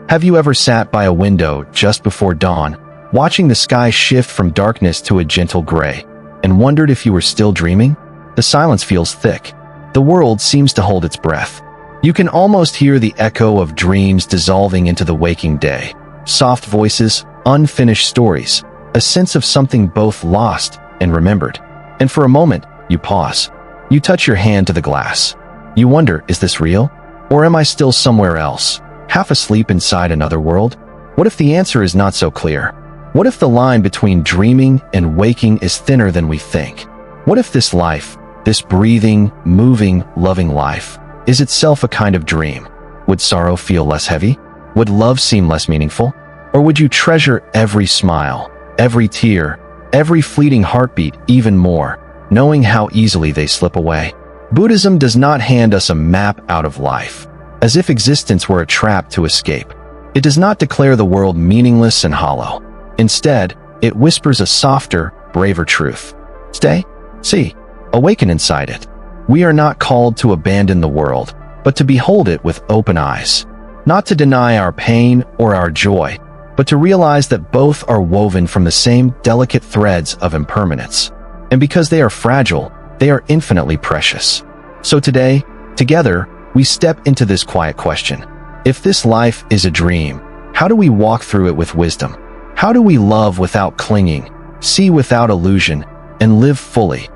Have you ever sat by a window just before dawn, watching the sky shift from darkness to a gentle gray, and wondered if you were still dreaming? The silence feels thick. The world seems to hold its breath. You can almost hear the echo of dreams dissolving into the waking day. Soft voices, unfinished stories, a sense of something both lost and remembered. And for a moment, you pause. You touch your hand to the glass. You wonder, is this real? Or am I still somewhere else, half asleep inside another world? What if the answer is not so clear? What if the line between dreaming and waking is thinner than we think? What if this life, this breathing, moving, loving life, is itself a kind of dream? Would sorrow feel less heavy? Would love seem less meaningful? Or would you treasure every smile, every tear, every fleeting heartbeat even more, knowing how easily they slip away? Buddhism does not hand us a map out of life, as if existence were a trap to escape. It does not declare the world meaningless and hollow. Instead, it whispers a softer, braver truth. Stay, see, awaken inside it. We are not called to abandon the world, but to behold it with open eyes. Not to deny our pain or our joy, but to realize that both are woven from the same delicate threads of impermanence. And because they are fragile, they are infinitely precious. So today, together, we step into this quiet question. If this life is a dream, how do we walk through it with wisdom? How do we love without clinging, see without illusion, and live fully,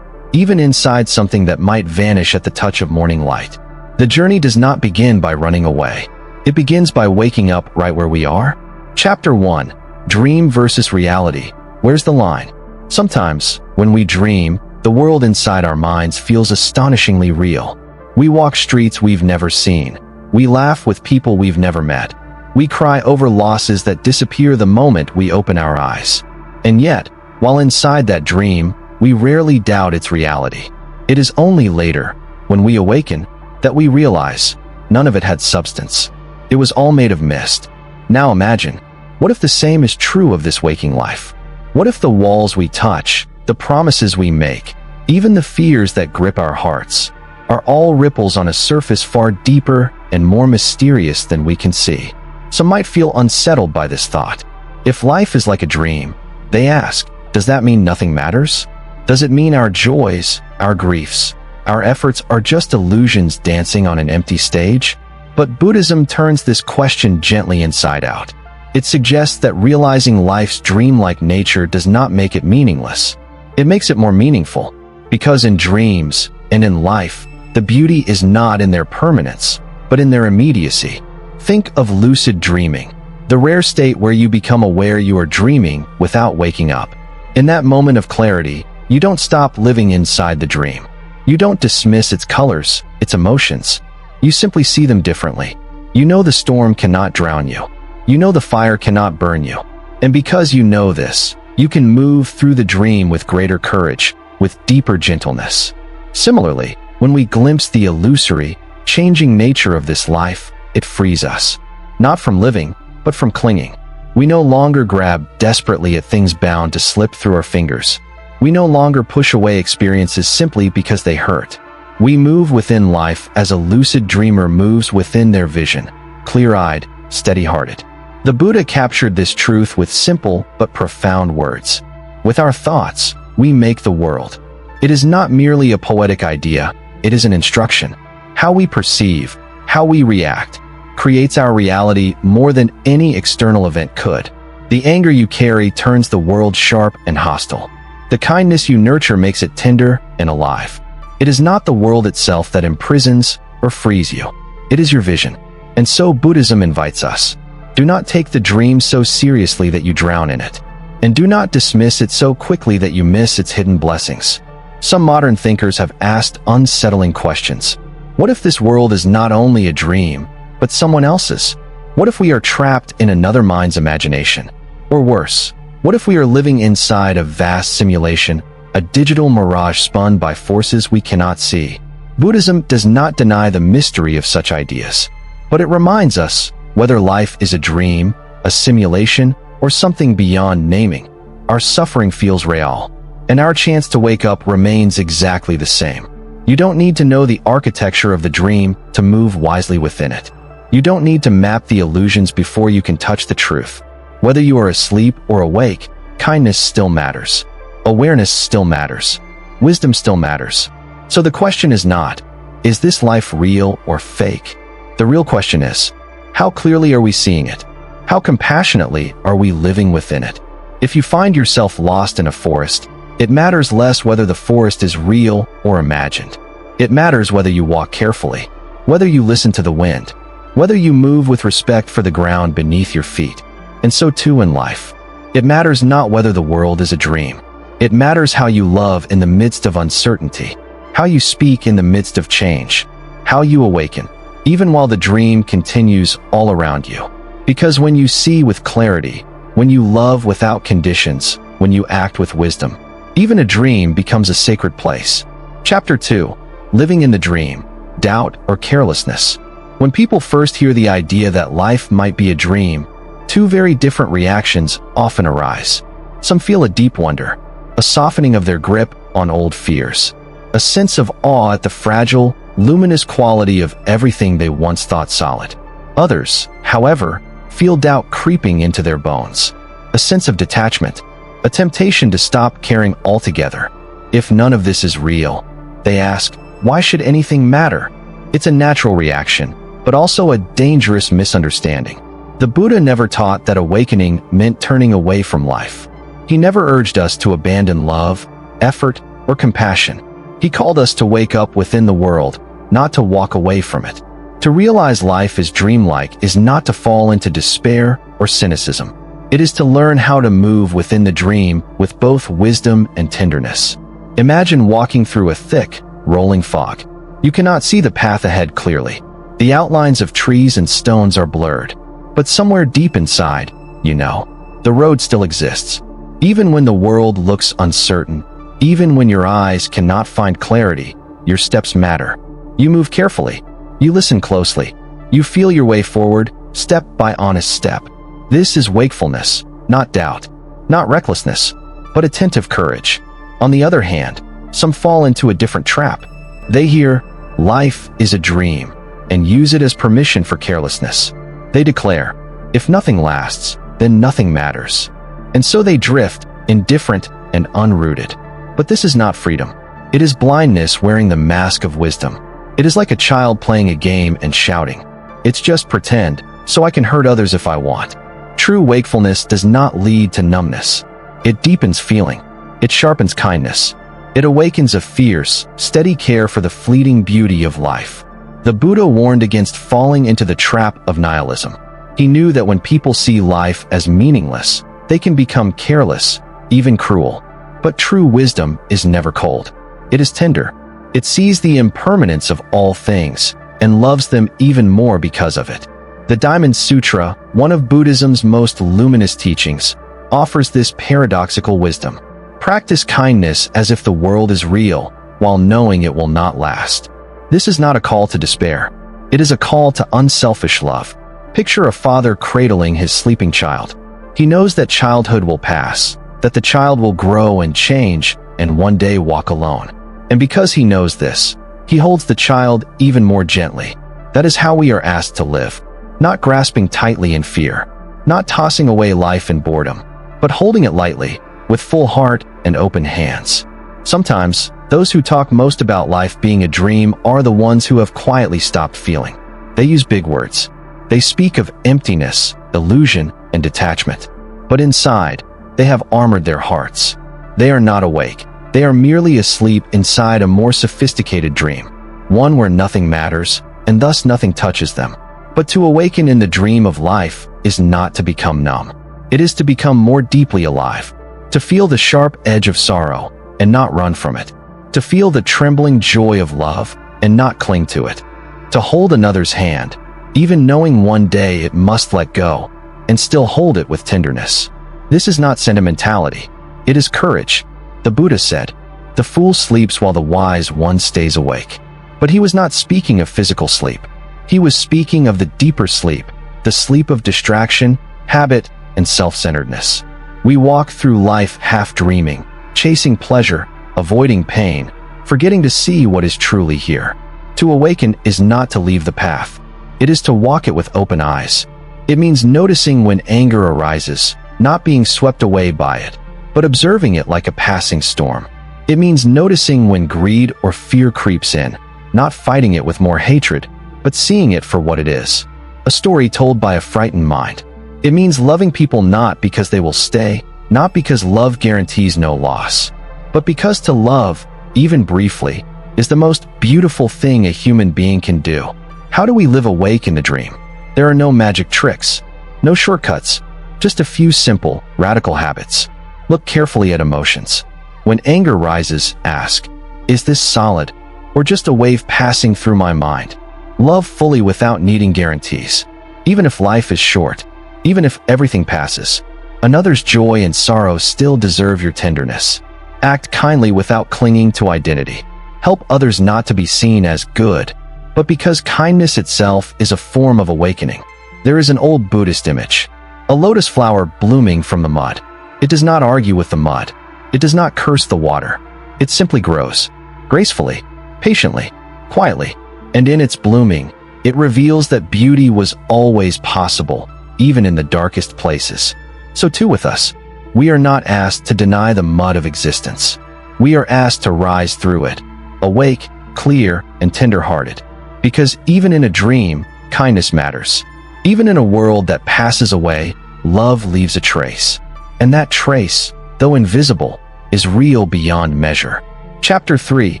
even inside something that might vanish at the touch of morning light? The journey does not begin by running away. It begins by waking up right where we are. Chapter 1. Dream versus reality. Where's the line? Sometimes, when we dream, the world inside our minds feels astonishingly real. We walk streets we've never seen. We laugh with people we've never met. We cry over losses that disappear the moment we open our eyes. And yet, while inside that dream, we rarely doubt its reality. It is only later, when we awaken, that we realize none of it had substance. It was all made of mist. Now imagine, what if the same is true of this waking life? What if the walls we touch, the promises we make, even the fears that grip our hearts, are all ripples on a surface far deeper and more mysterious than we can see? Some might feel unsettled by this thought. If life is like a dream, they ask, does that mean nothing matters? Does it mean our joys, our griefs, our efforts are just illusions dancing on an empty stage? But Buddhism turns this question gently inside out. It suggests that realizing life's dreamlike nature does not make it meaningless. It makes it more meaningful, because in dreams and in life, the beauty is not in their permanence, but in their immediacy. Think of lucid dreaming, the rare state where you become aware you are dreaming without waking up. In that moment of clarity, you don't stop living inside the dream. You don't dismiss its colors, its emotions. You simply see them differently. You know the storm cannot drown you. You know the fire cannot burn you. And because you know this, you can move through the dream with greater courage, with deeper gentleness. Similarly, when we glimpse the illusory, changing nature of this life, it frees us. Not from living, but from clinging. We no longer grab desperately at things bound to slip through our fingers. We no longer push away experiences simply because they hurt. We move within life as a lucid dreamer moves within their vision, clear-eyed, steady-hearted. The Buddha captured this truth with simple but profound words. With our thoughts, we make the world. It is not merely a poetic idea, it is an instruction. How we perceive, how we react, creates our reality more than any external event could. The anger you carry turns the world sharp and hostile. The kindness you nurture makes it tender and alive. It is not the world itself that imprisons or frees you. It is your vision. And so Buddhism invites us. Do not take the dream so seriously that you drown in it. And do not dismiss it so quickly that you miss its hidden blessings. Some modern thinkers have asked unsettling questions. What if this world is not only a dream, but someone else's? What if we are trapped in another mind's imagination? Or worse, what if we are living inside a vast simulation, a digital mirage spun by forces we cannot see? Buddhism does not deny the mystery of such ideas, but it reminds us, whether life is a dream, a simulation, or something beyond naming, our suffering feels real, and our chance to wake up remains exactly the same. You don't need to know the architecture of the dream to move wisely within it. You don't need to map the illusions before you can touch the truth. Whether you are asleep or awake, kindness still matters. Awareness still matters. Wisdom still matters. So the question is not, is this life real or fake? The real question is, how clearly are we seeing it? How compassionately are we living within it? If you find yourself lost in a forest, it matters less whether the forest is real or imagined. It matters whether you walk carefully, whether you listen to the wind, whether you move with respect for the ground beneath your feet. And so too in life. It matters not whether the world is a dream. It matters how you love in the midst of uncertainty, how you speak in the midst of change, how you awaken, even while the dream continues all around you. Because when you see with clarity, when you love without conditions, when you act with wisdom, even a dream becomes a sacred place. Chapter 2. Living in the dream, doubt or carelessness. When people first hear the idea that life might be a dream, two very different reactions often arise. Some feel a deep wonder, a softening of their grip on old fears, a sense of awe at the fragile, luminous quality of everything they once thought solid. Others, however, feel doubt creeping into their bones, a sense of detachment, a temptation to stop caring altogether. If none of this is real, they ask, why should anything matter? It's a natural reaction, but also a dangerous misunderstanding. The Buddha never taught that awakening meant turning away from life. He never urged us to abandon love, effort, or compassion. He called us to wake up within the world, not to walk away from it. To realize life is dreamlike is not to fall into despair or cynicism. It is to learn how to move within the dream with both wisdom and tenderness. Imagine walking through a thick, rolling fog. You cannot see the path ahead clearly. The outlines of trees and stones are blurred. But somewhere deep inside, you know, the road still exists. Even when the world looks uncertain, even when your eyes cannot find clarity, your steps matter. You move carefully. You listen closely. You feel your way forward, step by honest step. This is wakefulness, not doubt, not recklessness, but attentive courage. On the other hand, some fall into a different trap. They hear, life is a dream, and use it as permission for carelessness. They declare, if nothing lasts, then nothing matters. And so they drift, indifferent and unrooted. But this is not freedom. It is blindness wearing the mask of wisdom. It is like a child playing a game and shouting, it's just pretend, so I can hurt others if I want. True wakefulness does not lead to numbness. It deepens feeling. It sharpens kindness. It awakens a fierce, steady care for the fleeting beauty of life. The Buddha warned against falling into the trap of nihilism. He knew that when people see life as meaningless, they can become careless, even cruel. But true wisdom is never cold. It is tender. It sees the impermanence of all things and loves them even more because of it. The Diamond Sutra, one of Buddhism's most luminous teachings, offers this paradoxical wisdom. Practice kindness as if the world is real, while knowing it will not last. This is not a call to despair. It is a call to unselfish love. Picture a father cradling his sleeping child. He knows that childhood will pass, that the child will grow and change, and one day walk alone. And because he knows this, he holds the child even more gently. That is how we are asked to live. Not grasping tightly in fear, not tossing away life in boredom, but holding it lightly, with full heart and open hands. Sometimes, those who talk most about life being a dream are the ones who have quietly stopped feeling. They use big words. They speak of emptiness, illusion, and detachment. But inside, they have armored their hearts. They are not awake. They are merely asleep inside a more sophisticated dream, one where nothing matters, and thus nothing touches them. But to awaken in the dream of life is not to become numb. It is to become more deeply alive, to feel the sharp edge of sorrow and not run from it, to feel the trembling joy of love and not cling to it, to hold another's hand, even knowing one day it must let go, and still hold it with tenderness. This is not sentimentality. It is courage. The Buddha said, "The fool sleeps while the wise one stays awake." But he was not speaking of physical sleep. He was speaking of the deeper sleep, the sleep of distraction, habit, and self-centeredness. We walk through life half dreaming, chasing pleasure, avoiding pain, forgetting to see what is truly here. To awaken is not to leave the path. It is to walk it with open eyes. It means noticing when anger arises, not being swept away by it, but observing it like a passing storm. It means noticing when greed or fear creeps in, not fighting it with more hatred, but seeing it for what it is, a story told by a frightened mind. It means loving people not because they will stay, not because love guarantees no loss, but because to love, even briefly, is the most beautiful thing a human being can do. How do we live awake in the dream? There are no magic tricks, no shortcuts, just a few simple, radical habits. Look carefully at emotions. When anger rises, ask, is this solid, or just a wave passing through my mind? Love fully without needing guarantees. Even if life is short, even if everything passes, another's joy and sorrow still deserve your tenderness. Act kindly without clinging to identity. Help others not to be seen as good, but because kindness itself is a form of awakening. There is an old Buddhist image, a lotus flower blooming from the mud. It does not argue with the mud. It does not curse the water. It simply grows, gracefully, patiently, quietly, and in its blooming, it reveals that beauty was always possible, even in the darkest places. So too with us. We are not asked to deny the mud of existence. We are asked to rise through it, awake, clear, and tender-hearted. Because even in a dream, kindness matters. Even in a world that passes away, love leaves a trace. And that trace, though invisible, is real beyond measure. Chapter 3.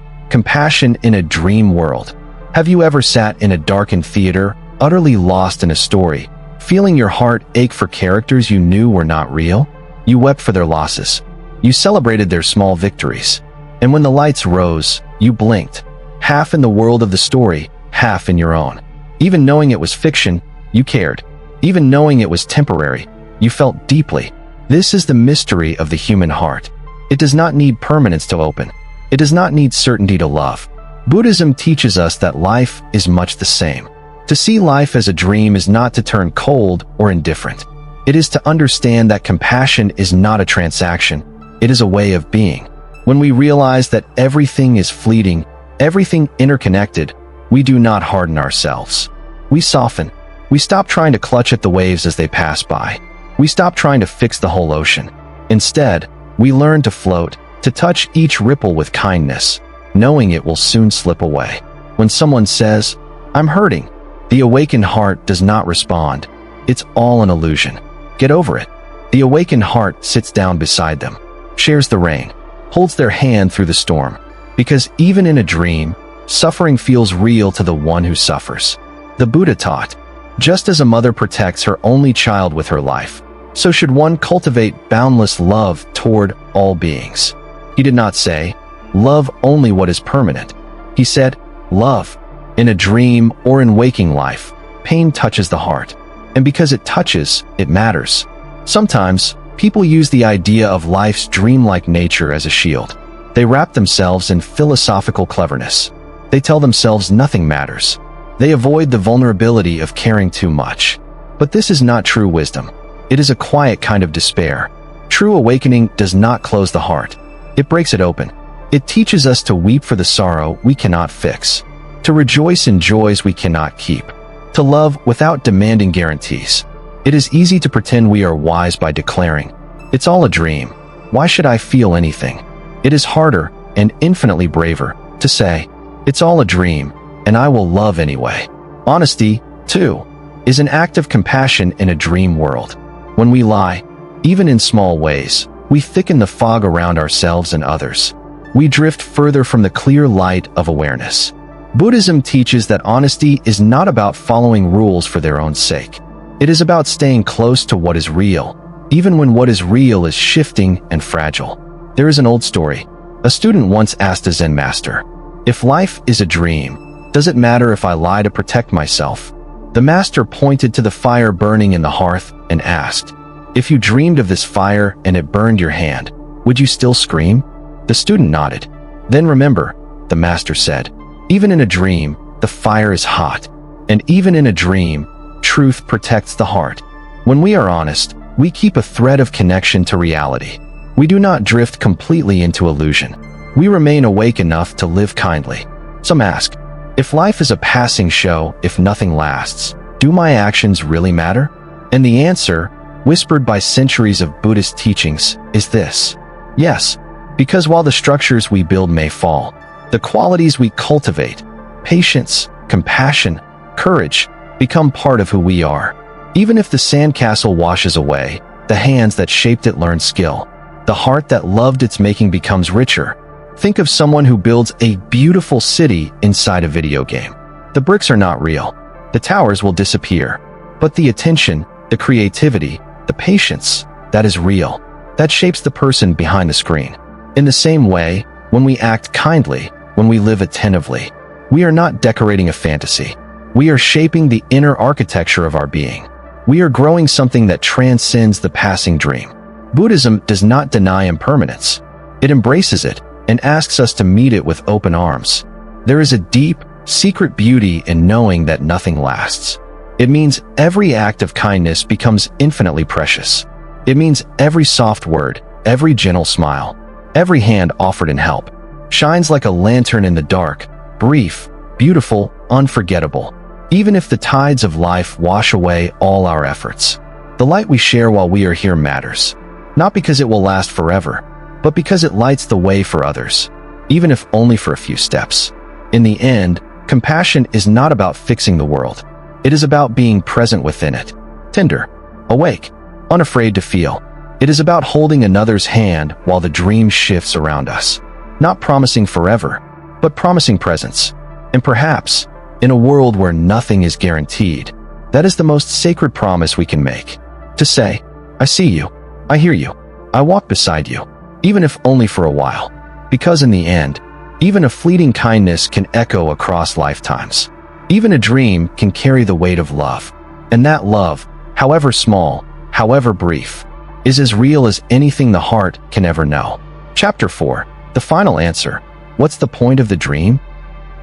Compassion in a Dream World. Have you ever sat in a darkened theater, utterly lost in a story, feeling your heart ache for characters you knew were not real? You wept for their losses. You celebrated their small victories. And when the lights rose, you blinked, half in the world of the story, half in your own. Even knowing it was fiction, you cared. Even knowing it was temporary, you felt deeply. This is the mystery of the human heart. It does not need permanence to open. It does not need certainty to love. Buddhism teaches us that life is much the same. To see life as a dream is not to turn cold or indifferent. It is to understand that compassion is not a transaction. It is a way of being. When we realize that everything is fleeting, everything interconnected, we do not harden ourselves. We soften. We stop trying to clutch at the waves as they pass by. We stop trying to fix the whole ocean. Instead, we learn to float, to touch each ripple with kindness, knowing it will soon slip away. When someone says, "I'm hurting," the awakened heart does not respond. It's all an illusion. Get over it. The awakened heart sits down beside them, shares the rain, holds their hand through the storm. Because even in a dream, suffering feels real to the one who suffers. The Buddha taught, just as a mother protects her only child with her life, so should one cultivate boundless love toward all beings. He did not say, love only what is permanent. He said, love. In a dream or in waking life, pain touches the heart. And because it touches, it matters. Sometimes, people use the idea of life's dreamlike nature as a shield. They wrap themselves in philosophical cleverness. They tell themselves nothing matters. They avoid the vulnerability of caring too much. But this is not true wisdom. It is a quiet kind of despair. True awakening does not close the heart. It breaks it open. It teaches us to weep for the sorrow we cannot fix, to rejoice in joys we cannot keep, to love without demanding guarantees. It is easy to pretend we are wise by declaring, "It's all a dream. Why should I feel anything?" It is harder, and infinitely braver, to say, "It's all a dream, and I will love anyway." Honesty, too, is an act of compassion in a dream world. When we lie, even in small ways, we thicken the fog around ourselves and others. We drift further from the clear light of awareness. Buddhism teaches that honesty is not about following rules for their own sake. It is about staying close to what is real, even when what is real is shifting and fragile. There is an old story. A student once asked a Zen master, "If life is a dream, does it matter if I lie to protect myself?" The master pointed to the fire burning in the hearth and asked, "If you dreamed of this fire and it burned your hand, would you still scream?" The student nodded. "Then remember," the master said, "even in a dream, the fire is hot. And even in a dream, truth protects the heart. When we are honest, we keep a thread of connection to reality. We do not drift completely into illusion. We remain awake enough to live kindly." Some ask, If life is a passing show, if nothing lasts, do my actions really matter? And the answer, whispered by centuries of Buddhist teachings, is this: yes, because while the structures we build may fall, the qualities we cultivate, patience, compassion, courage, become part of who we are. Even if the sandcastle washes away, the hands that shaped it learn skill. The heart that loved its making becomes richer. Think of someone who builds a beautiful city inside a video game. The bricks are not real. The towers will disappear. But the attention, the creativity, the patience, that is real. That shapes the person behind the screen. In the same way, when we act kindly, when we live attentively, we are not decorating a fantasy. We are shaping the inner architecture of our being. We are growing something that transcends the passing dream. Buddhism does not deny impermanence. It embraces it and asks us to meet it with open arms. There is a deep, secret beauty in knowing that nothing lasts. It means every act of kindness becomes infinitely precious. It means every soft word, every gentle smile, every hand offered in help, shines like a lantern in the dark, brief, beautiful, unforgettable. Even if the tides of life wash away all our efforts, the light we share while we are here matters. Not because it will last forever, but because it lights the way for others, even if only for a few steps. In the end, compassion is not about fixing the world. It is about being present within it, tender, awake, unafraid to feel. It is about holding another's hand while the dream shifts around us, not promising forever, but promising presence. And perhaps, in a world where nothing is guaranteed, that is the most sacred promise we can make. To say, I see you, I hear you, I walk beside you, even if only for a while. Because in the end, even a fleeting kindness can echo across lifetimes. Even a dream can carry the weight of love. And that love, however small, however brief, is as real as anything the heart can ever know. Chapter 4. The final answer. What's the point of the dream?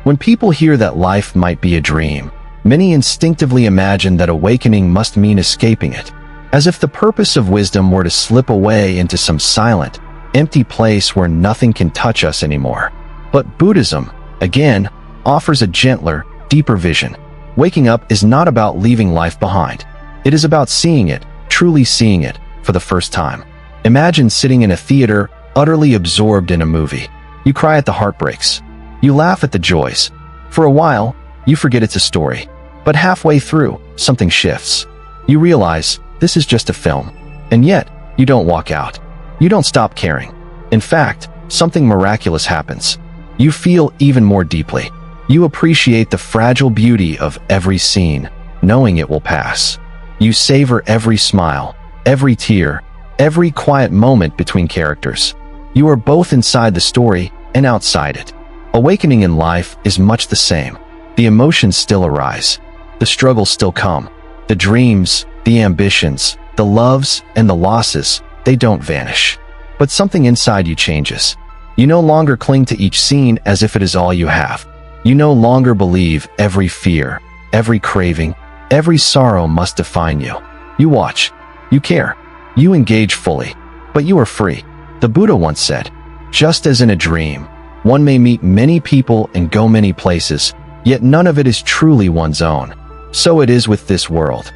When people hear that life might be a dream, many instinctively imagine that awakening must mean escaping it, as if the purpose of wisdom were to slip away into some silent, empty place where nothing can touch us anymore. But Buddhism, again, offers a gentler, deeper vision. Waking up is not about leaving life behind. It is about seeing it, truly seeing it, for the first time. Imagine sitting in a theater, utterly absorbed in a movie. You cry at the heartbreaks. You laugh at the joys. For a while, you forget it's a story. But halfway through, something shifts. You realize, this is just a film. And yet, you don't walk out. You don't stop caring. In fact, something miraculous happens. You feel even more deeply. You appreciate the fragile beauty of every scene, knowing it will pass. You savor every smile, every tear, every quiet moment between characters. You are both inside the story and outside it. Awakening in life is much the same. The emotions still arise. The struggles still come. The dreams, the ambitions, the loves, and the losses, they don't vanish. But something inside you changes. You no longer cling to each scene as if it is all you have. You no longer believe every fear, every craving, every sorrow must define you. You watch. You care. You engage fully. But you are free. The Buddha once said, just as in a dream, one may meet many people and go many places, yet none of it is truly one's own. So it is with this world.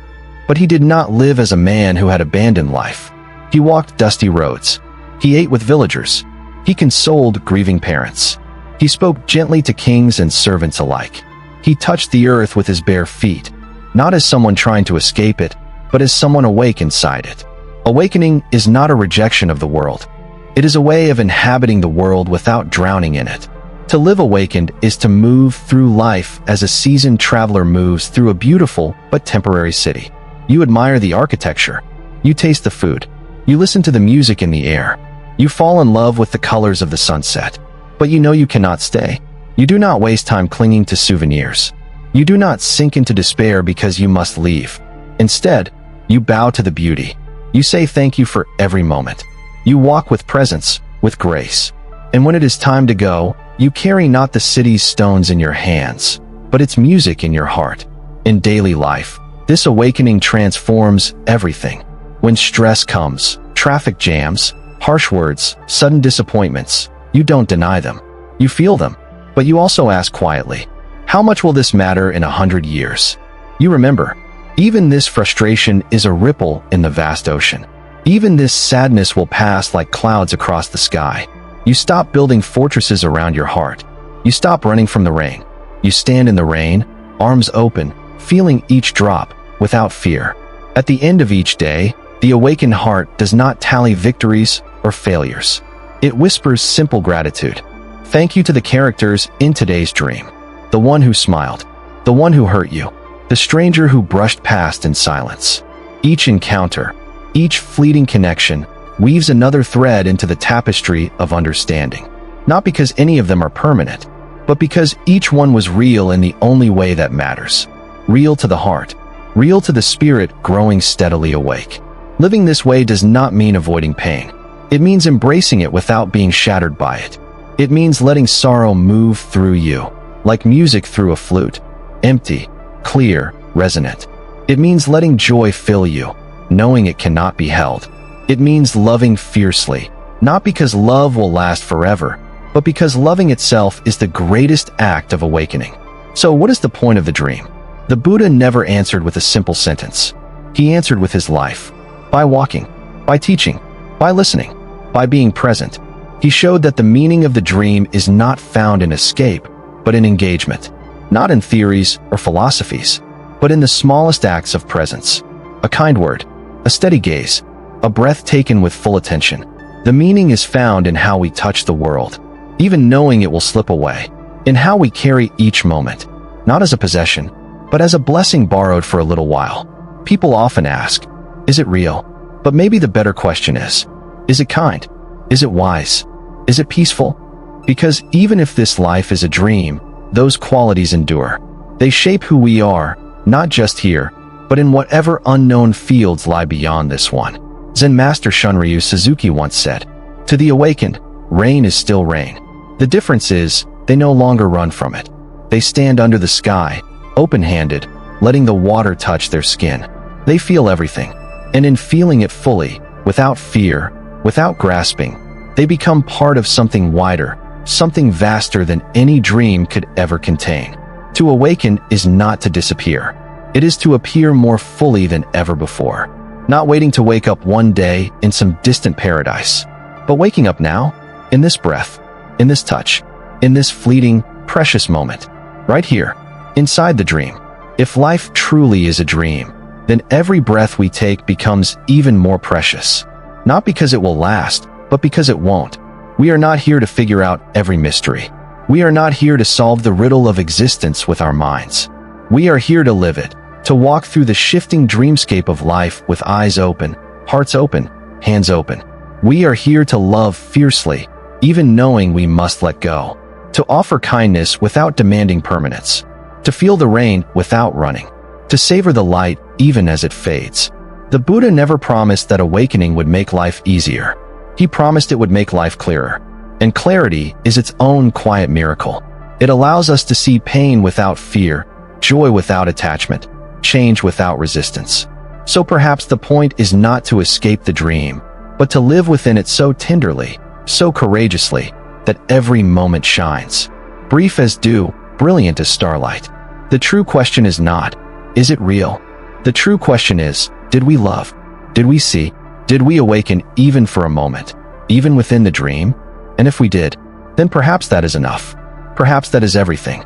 But he did not live as a man who had abandoned life. He walked dusty roads. He ate with villagers. He consoled grieving parents. He spoke gently to kings and servants alike. He touched the earth with his bare feet, not as someone trying to escape it, but as someone awake inside it. Awakening is not a rejection of the world. It is a way of inhabiting the world without drowning in it. To live awakened is to move through life as a seasoned traveler moves through a beautiful but temporary city. You admire the architecture. You taste the food. You listen to the music in the air. You fall in love with the colors of the sunset. But you know you cannot stay. You do not waste time clinging to souvenirs. You do not sink into despair because you must leave. Instead, you bow to the beauty. You say thank you for every moment. You walk with presence, with grace. And when it is time to go, you carry not the city's stones in your hands, but its music in your heart. In daily life, this awakening transforms everything. When stress comes, traffic jams, harsh words, sudden disappointments, you don't deny them. You feel them, but you also ask quietly, How much will this matter in 100 years? You remember, even this frustration is a ripple in the vast ocean. Even this sadness will pass like clouds across the sky. You stop building fortresses around your heart. You stop running from the rain. You stand in the rain, arms open, feeling each drop, without fear. At the end of each day, the awakened heart does not tally victories or failures. It whispers simple gratitude. Thank you to the characters in today's dream. The one who smiled. The one who hurt you. The stranger who brushed past in silence. Each encounter, each fleeting connection, weaves another thread into the tapestry of understanding. Not because any of them are permanent, but because each one was real in the only way that matters. Real to the heart. Real to the spirit growing steadily awake. Living this way does not mean avoiding pain. It means embracing it without being shattered by it. It means letting sorrow move through you, like music through a flute, empty, clear, resonant. It means letting joy fill you, knowing it cannot be held. It means loving fiercely, not because love will last forever, but because loving itself is the greatest act of awakening. So what is the point of the dream? The Buddha never answered with a simple sentence. He answered with his life. By walking, by teaching, by listening, by being present. He showed that the meaning of the dream is not found in escape, but in engagement. Not in theories or philosophies, but in the smallest acts of presence. A kind word, a steady gaze, a breath taken with full attention. The meaning is found in how we touch the world, even knowing it will slip away. In how we carry each moment, not as a possession, but as a blessing borrowed for a little while. People often ask, is it real? But maybe the better question is it kind? Is it wise? Is it peaceful? Because even if this life is a dream, those qualities endure. They shape who we are, not just here, but in whatever unknown fields lie beyond this one. Zen master Shunryu Suzuki once said, "To the awakened, rain is still rain. The difference is, they no longer run from it. They stand under the sky, open-handed, letting the water touch their skin. They feel everything, and in feeling it fully, without fear, without grasping, they become part of something wider, something vaster than any dream could ever contain. To awaken is not to disappear. It is to appear more fully than ever before. Not waiting to wake up one day in some distant paradise, but waking up now, in this breath, in this touch, in this fleeting, precious moment, right here, inside the dream. If life truly is a dream, then every breath we take becomes even more precious. Not because it will last, but because it won't. We are not here to figure out every mystery. We are not here to solve the riddle of existence with our minds. We are here to live it, to walk through the shifting dreamscape of life with eyes open, hearts open, hands open. We are here to love fiercely, even knowing we must let go. To offer kindness without demanding permanence. To feel the rain without running. To savor the light even as it fades. The Buddha never promised that awakening would make life easier. He promised it would make life clearer. And clarity is its own quiet miracle. It allows us to see pain without fear, joy without attachment, change without resistance. So perhaps the point is not to escape the dream, but to live within it so tenderly, so courageously, that every moment shines. Brief as dew, brilliant as starlight. The true question is not, is it real? The true question is, did we love? Did we see? Did we awaken even for a moment, even within the dream? And if we did, then perhaps that is enough. Perhaps that is everything.